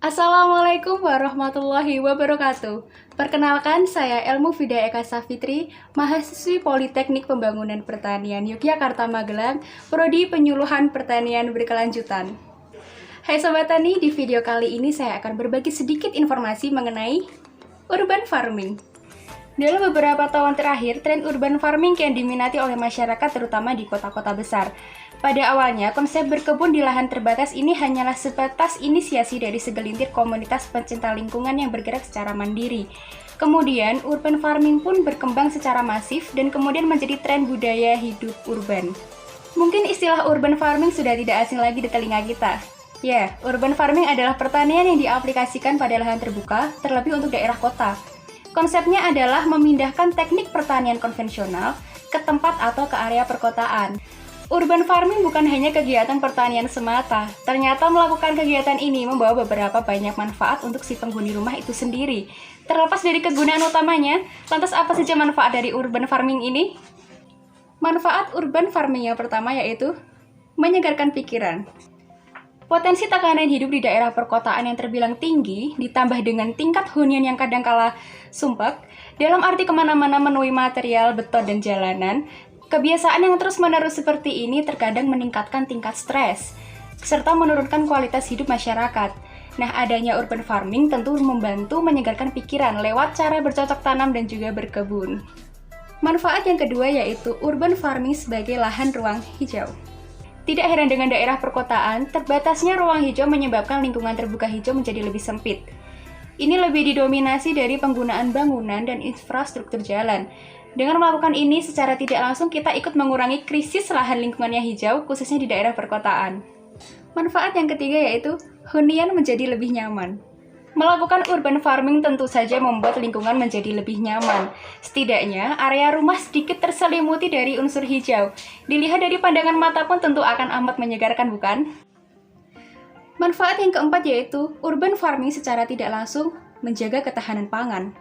Assalamualaikum warahmatullahi wabarakatuh. Perkenalkan, saya Elmu Fida Eka Safitri, mahasiswi Politeknik Pembangunan Pertanian Yogyakarta Magelang, Prodi Penyuluhan Pertanian Berkelanjutan. Hai Sobat Tani, di video kali ini saya akan berbagi sedikit informasi mengenai urban farming. Dalam beberapa tahun terakhir, tren urban farming kian diminati oleh masyarakat terutama di kota-kota besar. Pada awalnya, konsep berkebun di lahan terbatas ini hanyalah sebatas inisiasi dari segelintir komunitas pencinta lingkungan yang bergerak secara mandiri. Kemudian, urban farming pun berkembang secara masif dan kemudian menjadi tren budaya hidup urban. Mungkin istilah urban farming sudah tidak asing lagi di telinga kita. Ya, urban farming adalah pertanian yang diaplikasikan pada lahan terbuka, terlebih untuk daerah kota. Konsepnya adalah memindahkan teknik pertanian konvensional ke tempat atau ke area perkotaan. Urban farming bukan hanya kegiatan pertanian semata, ternyata melakukan kegiatan ini membawa beberapa banyak manfaat untuk si penghuni rumah itu sendiri. Terlepas dari kegunaan utamanya, lantas apa saja manfaat dari urban farming ini? Manfaat urban farming yang pertama yaitu menyegarkan pikiran. Potensi tekanan hidup di daerah perkotaan yang terbilang tinggi, ditambah dengan tingkat hunian yang kadangkala sumpek, dalam arti kemana-mana menemui material, beton, dan jalanan, kebiasaan yang terus-menerus seperti ini terkadang meningkatkan tingkat stres, serta menurunkan kualitas hidup masyarakat. Nah, adanya urban farming tentu membantu menyegarkan pikiran lewat cara bercocok tanam dan juga berkebun. Manfaat yang kedua yaitu urban farming sebagai lahan ruang hijau. Tidak heran dengan daerah perkotaan, terbatasnya ruang hijau menyebabkan lingkungan terbuka hijau menjadi lebih sempit. Ini lebih didominasi dari penggunaan bangunan dan infrastruktur jalan. Dengan melakukan ini, secara tidak langsung kita ikut mengurangi krisis lahan lingkungannya hijau, khususnya di daerah perkotaan. Manfaat yang ketiga yaitu hunian menjadi lebih nyaman. Melakukan urban farming tentu saja membuat lingkungan menjadi lebih nyaman. Setidaknya, area rumah sedikit terselimuti dari unsur hijau. Dilihat dari pandangan mata pun tentu akan amat menyegarkan, bukan? Manfaat yang keempat yaitu urban farming secara tidak langsung menjaga ketahanan pangan.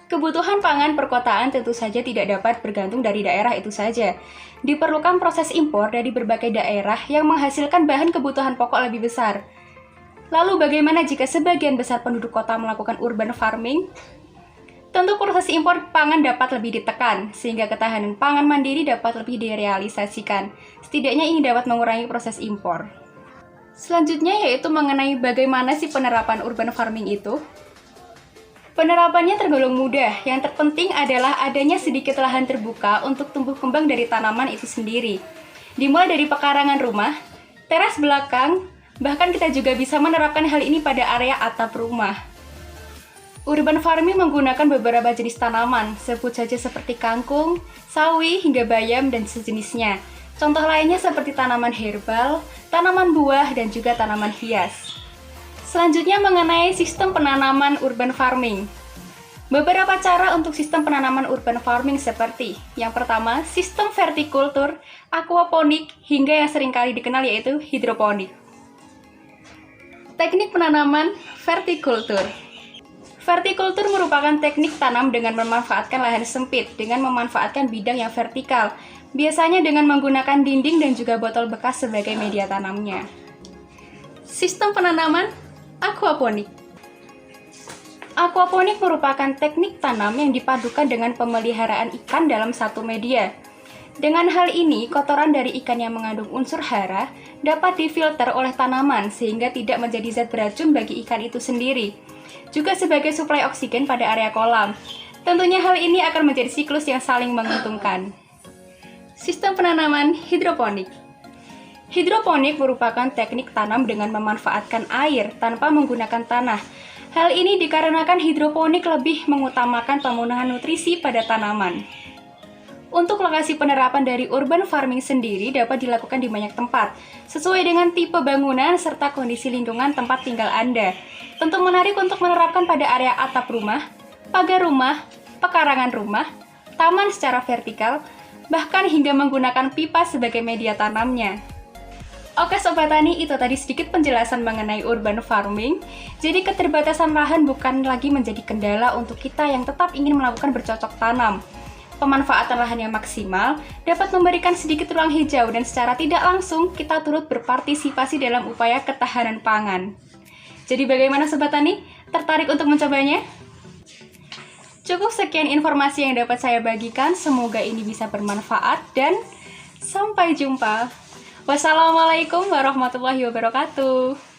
Kebutuhan pangan perkotaan tentu saja tidak dapat bergantung dari daerah itu saja. Diperlukan proses impor dari berbagai daerah yang menghasilkan bahan kebutuhan pokok lebih besar. Lalu bagaimana jika sebagian besar penduduk kota melakukan urban farming? Tentu proses impor pangan dapat lebih ditekan, sehingga ketahanan pangan mandiri dapat lebih direalisasikan. Setidaknya ini dapat mengurangi proses impor. Selanjutnya yaitu mengenai bagaimana sih penerapan urban farming itu. Penerapannya tergolong mudah, yang terpenting adalah adanya sedikit lahan terbuka untuk tumbuh kembang dari tanaman itu sendiri. Dimulai dari pekarangan rumah, teras belakang, bahkan kita juga bisa menerapkan hal ini pada area atap rumah. Urban farming menggunakan beberapa jenis tanaman, sebut saja seperti kangkung, sawi, hingga bayam, dan sejenisnya. Contoh lainnya seperti tanaman herbal, tanaman buah, dan juga tanaman hias. Selanjutnya mengenai sistem penanaman urban farming. Beberapa cara untuk sistem penanaman urban farming seperti yang pertama, sistem vertikultur, aquaponik, hingga yang seringkali dikenal yaitu hidroponik. Teknik penanaman vertikultur. Vertikultur merupakan teknik tanam dengan memanfaatkan lahan sempit dengan memanfaatkan bidang yang vertikal, biasanya dengan menggunakan dinding dan juga botol bekas sebagai media tanamnya. Sistem penanaman aquaponik. Aquaponik merupakan teknik tanam yang dipadukan dengan pemeliharaan ikan dalam satu media. Dengan hal ini, kotoran dari ikan yang mengandung unsur hara dapat difilter oleh tanaman sehingga tidak menjadi zat beracun bagi ikan itu sendiri. Juga sebagai suplai oksigen pada area kolam. Tentunya hal ini akan menjadi siklus yang saling menguntungkan. Sistem penanaman hidroponik. Hidroponik merupakan teknik tanam dengan memanfaatkan air tanpa menggunakan tanah. Hal ini dikarenakan hidroponik lebih mengutamakan pemenuhan nutrisi pada tanaman. Untuk lokasi penerapan dari urban farming sendiri dapat dilakukan di banyak tempat, sesuai dengan tipe bangunan serta kondisi lingkungan tempat tinggal Anda. Tentu menarik untuk menerapkan pada area atap rumah, pagar rumah, pekarangan rumah, taman secara vertikal, bahkan hingga menggunakan pipa sebagai media tanamnya. Oke Sobat Tani, itu tadi sedikit penjelasan mengenai urban farming. Jadi keterbatasan lahan bukan lagi menjadi kendala untuk kita yang tetap ingin melakukan bercocok tanam. Pemanfaatan lahan yang maksimal dapat memberikan sedikit ruang hijau dan secara tidak langsung kita turut berpartisipasi dalam upaya ketahanan pangan. Jadi bagaimana Sobat Tani? Tertarik untuk mencobanya? Cukup sekian informasi yang dapat saya bagikan, semoga ini bisa bermanfaat dan sampai jumpa. Wassalamualaikum warahmatullahi wabarakatuh.